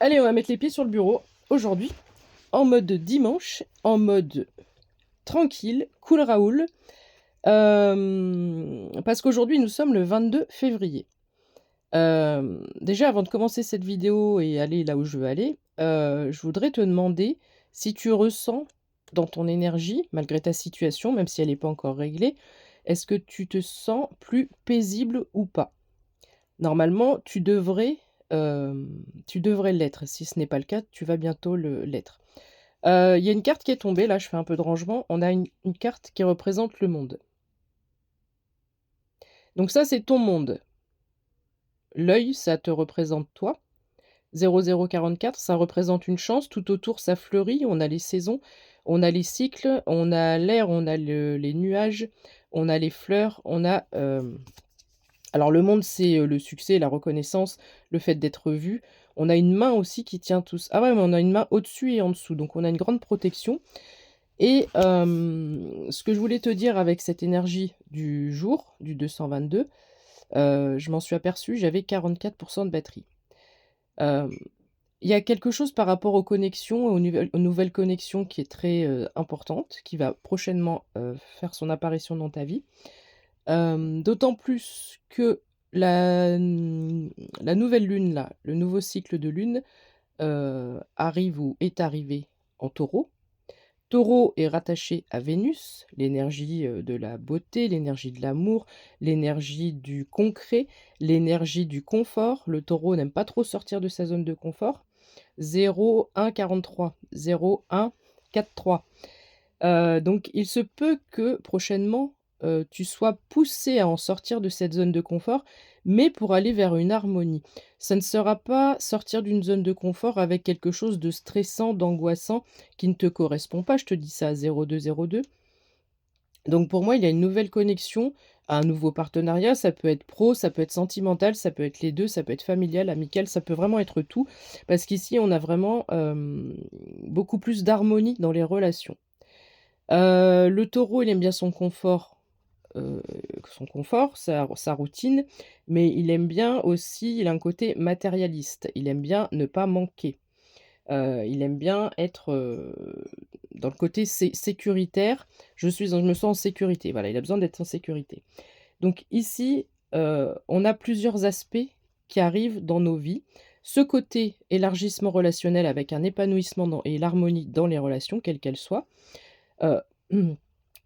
Allez, on va mettre les pieds sur le bureau aujourd'hui, en mode dimanche, en mode tranquille, cool Raoul, parce qu'aujourd'hui nous sommes le 22 février. Déjà avant de commencer cette vidéo et aller là où je veux aller, je voudrais te demander si tu ressens dans ton énergie, malgré ta situation, même si elle n'est pas encore réglée, est-ce que tu te sens plus paisible ou pas? Normalement, tu devrais l'être. Si ce n'est pas le cas, tu vas bientôt l'être. Il y a une carte qui est tombée, là, je fais un peu de rangement. On a une carte qui représente le monde. Donc ça, c'est ton monde. L'œil, ça te représente toi. 0044, ça représente une chance. Tout autour, ça fleurit. On a les saisons, on a les cycles, on a l'air, on a les nuages, on a les fleurs, on a... alors le monde, c'est, le succès, la reconnaissance, le fait d'être vu. On a une main aussi qui tient tout ç ah ouais, mais on a une main au-dessus et en dessous, donc on a une grande protection et ce que je voulais te dire avec cette énergie du jour, du 222, je m'en suis aperçue, j'avais 44 de batterie. Hem, il y a quelque chose par rapport aux connexions, aux nouvelles connexions qui est très, importante, qui va prochainement, faire son apparition dans ta vie. D'autant plus que la, la nouvelle lune là, le nouveau cycle de lune, arrive ou est arrivé en Taureau. Taureau est rattaché à Vénus, l'énergie, de la beauté, l'énergie de l'amour, l'énergie du concret, l'énergie du confort. Le Taureau n'aime pas trop sortir de sa zone de confort. 0-1-43, 0-1-4-3. Donc il se peut que prochainement, tu sois poussé à en sortir de cette zone de confort, mais pour aller vers une harmonie. Ça ne sera pas sortir d'une zone de confort avec quelque chose de stressant, d'angoissant, qui ne te correspond pas, je te dis ça à 0202. Donc pour moi, il y a une nouvelle connexion, un nouveau partenariat, ça peut être pro, ça peut être sentimental, ça peut être les 2, ça peut être familial, amical, ça peut vraiment être tout. Parce qu'ici, on a vraiment, beaucoup plus d'harmonie dans les relations. Le taureau, il aime bien heu, son confort, sa routine, mais il aime bien aussi il a un côté matérialiste. Il aime bien ne pas manquer. Il aime bien être, dans le côté sécuritaire. Je me sens en sécurité. Voilà, il a besoin d'être en sécurité. Donc ici, on a plusieurs aspects qui arrivent dans nos vies. Ce côté élargissement relationnel avec un épanouissement et l'harmonie dans les relations, quelles qu'elles soient. Heu,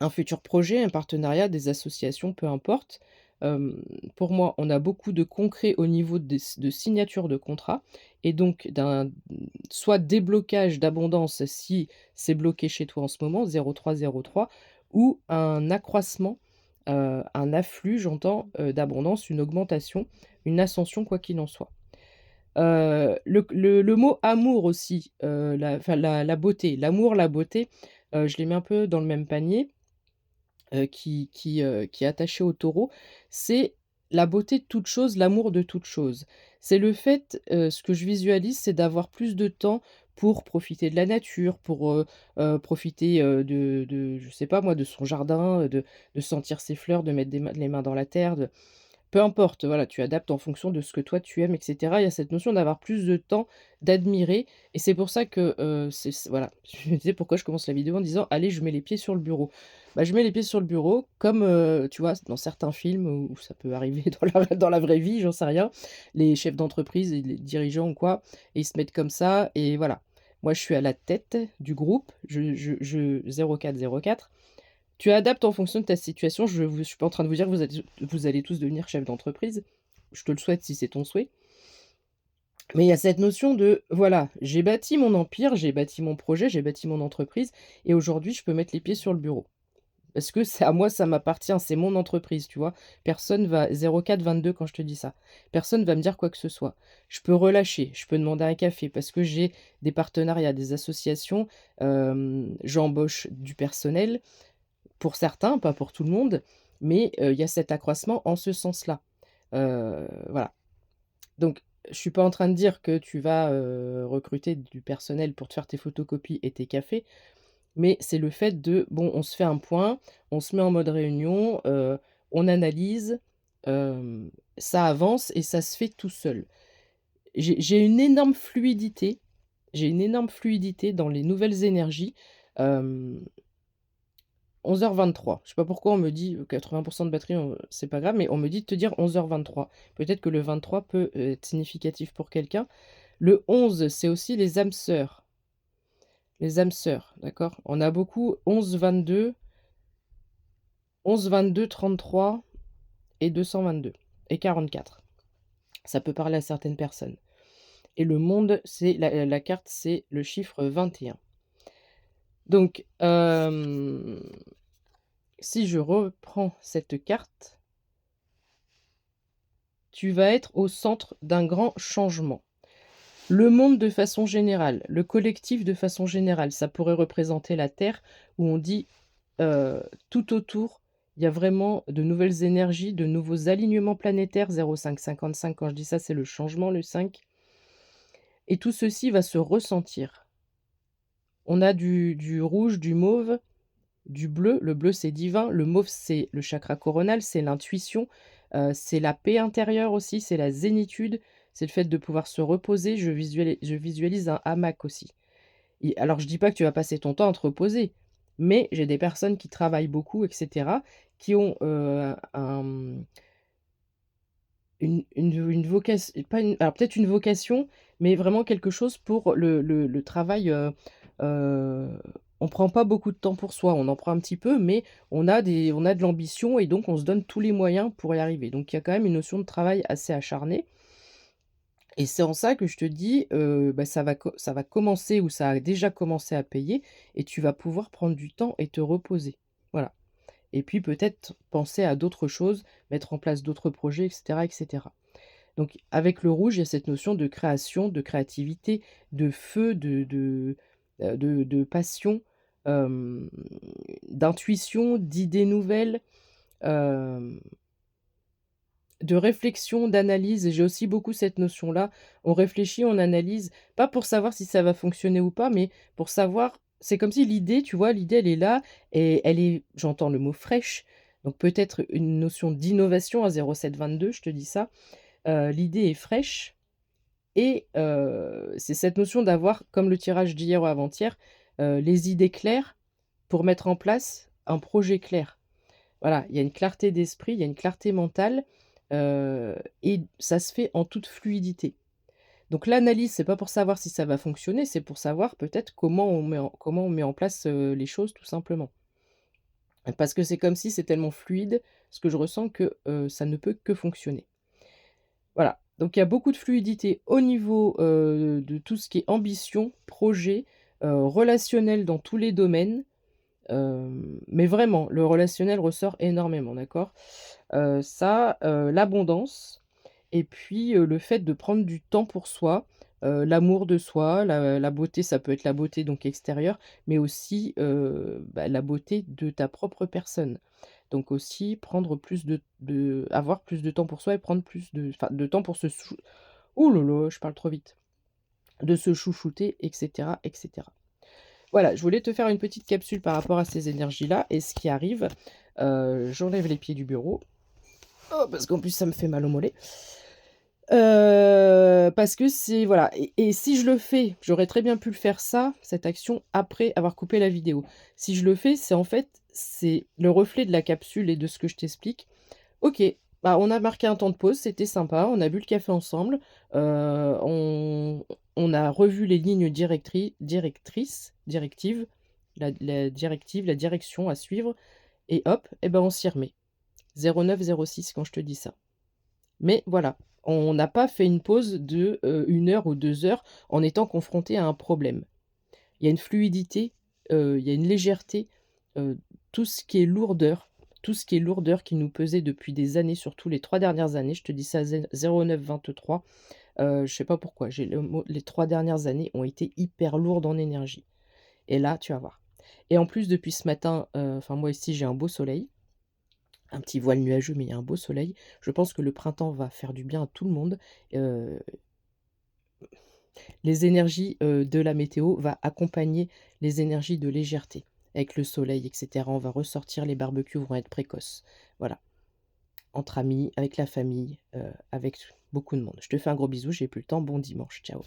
un futur projet, un partenariat, des associations, peu importe. Pour moi, on a beaucoup de concret au niveau de signature de contrat et donc d'un soit déblocage d'abondance si c'est bloqué chez toi en ce moment, 0303, ou un accroissement, un afflux, j'entends, d'abondance, une augmentation, une ascension, quoi qu'il en soit. Le mot amour aussi, la beauté, l'amour, la beauté, je les mets un peu dans le même panier, qui est attaché au taureau. C'est la beauté de toute chose, l'amour de toute chose. C'est le fait, ce que je visualise, c'est d'avoir plus de temps pour profiter de la nature, pour, profiter, de je sais pas moi, de son jardin, de sentir ses fleurs, de mettre les mains dans la terre, peu importe, voilà, tu adaptes en fonction de ce que toi tu aimes et cetera. Il y a cette notion d'avoir plus de temps, d'admirer et c'est pour ça que, voilà, je me disais pourquoi je commence la vidéo en disant: «Allez, je mets les pieds sur le bureau». Bah, je mets les pieds sur le bureau comme, tu vois, dans certains films où ça peut arriver dans la vraie vie, j'en sais rien, les chefs d'entreprise et les dirigeants ou quoi et ils se mettent comme ça et voilà. Moi, je suis à la tête du groupe, je 0404. Tu adaptes en fonction de ta situation. Je suis pas en train de vous dire que vous allez tous devenir chef d'entreprise. Je te le souhaite si c'est ton souhait. Mais il y a cette notion de, voilà, j'ai bâti mon empire, j'ai bâti mon projet, j'ai bâti mon entreprise et aujourd'hui je peux mettre les pieds sur le bureau. Parce que c'est à moi, ça m'appartient, c'est mon entreprise, tu vois? Personne va 04-22 quand je te dis ça. Personne va me dire quoi que ce soit. Je peux relâcher, je peux demander un café parce que j'ai des partenariats, des associations, j'embauche du personnel, pour certains, pas pour tout le monde, mais il y a cet accroissement en ce sens-là. Voilà. Donc je suis pas en train de dire que tu vas, recruter du personnel pour te faire tes photocopies et tes cafés, mais c'est le fait de, bon, on se fait un point, on se met en mode réunion, on analyse, ça avance et ça se fait tout seul. j'ai une énorme fluidité, j'ai une énorme fluidité dans les nouvelles énergies. Hem, 11:23. Je sais pas pourquoi on me dit, 80 de batterie, c'est pas grave, mais on me dit de te dire 11:23. Peut-être que le 23 peut, être significatif pour quelqu'un. Le 11, c'est aussi les âmes sœurs. Les âmes sœurs, d'accord? On a beaucoup 11-22, 33 et 222 et 44. Ça peut parler à certaines personnes et le monde, c'est la carte, c'est le chiffre 21. Donc, si je reprends cette carte, tu vas être au centre d'un grand changement. Le monde de façon générale, le collectif de façon générale, ça pourrait représenter la Terre où on dit, tout autour, il y a vraiment de nouvelles énergies, de nouveaux alignements planétaires. 0,555 quand je dis ça, c'est le changement, le 5 et tout ceci va se ressentir. On a du rouge, du mauve, du bleu. Le bleu, c'est divin. Le mauve, c'est le chakra coronal, c'est l'intuition, c'est la paix intérieure aussi, c'est la zénitude, c'est le fait de pouvoir se reposer. Je visualise un hamac aussi. Et alors je dis pas que tu vas passer ton temps à te reposer, mais j'ai des personnes qui travaillent beaucoup et cetera, qui ont, une vocation, pas une, alors peut-être une vocation, mais vraiment quelque chose pour le travail, on prend pas beaucoup de temps pour soi. On en prend un petit peu, mais on a de l'ambition et donc on se donne tous les moyens pour y arriver. Donc il y a quand même une notion de travail assez acharné et c'est en ça que je te dis, bah, ça va commencer ou ça a déjà commencé à payer et tu vas pouvoir prendre du temps et te reposer. Voilà et puis peut-être penser à d'autres choses, mettre en place d'autres projets et cetera et cetera. Donc avec le rouge, il y a cette notion de création, de créativité, de feu, de passion, hem, d'intuition, d'idées nouvelles, hem, de réflexion, d'analyse et j'ai aussi beaucoup cette notion-là. On réfléchit, on analyse, pas pour savoir si ça va fonctionner ou pas, mais pour savoir c'est comme si l'idée, tu vois, l'idée elle est là et elle est j'entends le mot fraîche, donc peut-être une notion d'innovation à 0722, je te dis ça. L'idée est fraîche et c'est cette notion d'avoir, comme le tirage d'hier ou avant-hier, les idées claires pour mettre en place un projet clair. Voilà, il y a une clarté d'esprit, il y a une clarté mentale, et ça se fait en toute fluidité. Donc l'analyse, c'est pas pour savoir si ça va fonctionner, c'est pour savoir peut-être comment on met en place, les choses tout simplement. Parce que c'est comme si c'est tellement fluide, ce que je ressens que, ça ne peut que fonctionner. Voilà, donc il y a beaucoup de fluidité au niveau, de tout ce qui est ambition, projet, relationnel dans tous les domaines, mais vraiment le relationnel ressort énormément, d'accord? L'abondance et puis, le fait de prendre du temps pour soi, l'amour de soi, la beauté, ça peut être la beauté donc extérieure, mais aussi, bah, la beauté de ta propre personne. Donc aussi prendre plus de avoir plus de temps pour soi et prendre plus de temps pour se chou ouh là là, je parle trop vite. De se chouchouter et cetera et cetera. Voilà, je voulais te faire une petite capsule par rapport à ces énergies-là et ce qui arrive. J'enlève les pieds du bureau. Oh, parce qu'en plus ça me fait mal au mollet. Parce que c'est voilà et si je le fais, j'aurais très bien pu le faire ça, cette action, après avoir coupé la vidéo. Si je le fais, c'est en fait, c'est le reflet de la capsule et de ce que je t'explique. OK, bah, on a marqué un temps de pause, c'était sympa, on a bu le café ensemble, on a revu les lignes directives, la directive, la direction à suivre et hop et ben, on s'y remet. 09-06 quand je te dis ça. Mais voilà, on n'a pas fait une pause de, 1 heure ou 2 heures en étant confronté à un problème. Il y a une fluidité, il y a une légèreté, heu, tout ce qui est lourdeur, tout ce qui est lourdeur qui nous pesait depuis des années, surtout les 3 dernières années, je te dis ça 09-23, je sais pas pourquoi, j'ai le mot les 3 dernières années ont été hyper lourdes en énergie et là, tu vas voir et en plus depuis ce matin, enfin moi ici j'ai un beau soleil, un petit voile nuageux, mais il y a un beau soleil. Je pense que le printemps va faire du bien à tout le monde, heu les énergies, de la météo va accompagner les énergies de légèreté. Avec le soleil et cetera, on va ressortir, les barbecues vont être précoces. Voilà, entre amis, avec la famille, avec beaucoup de monde. Je te fais un gros bisou, j'ai plus le temps. Bon dimanche. Ciao.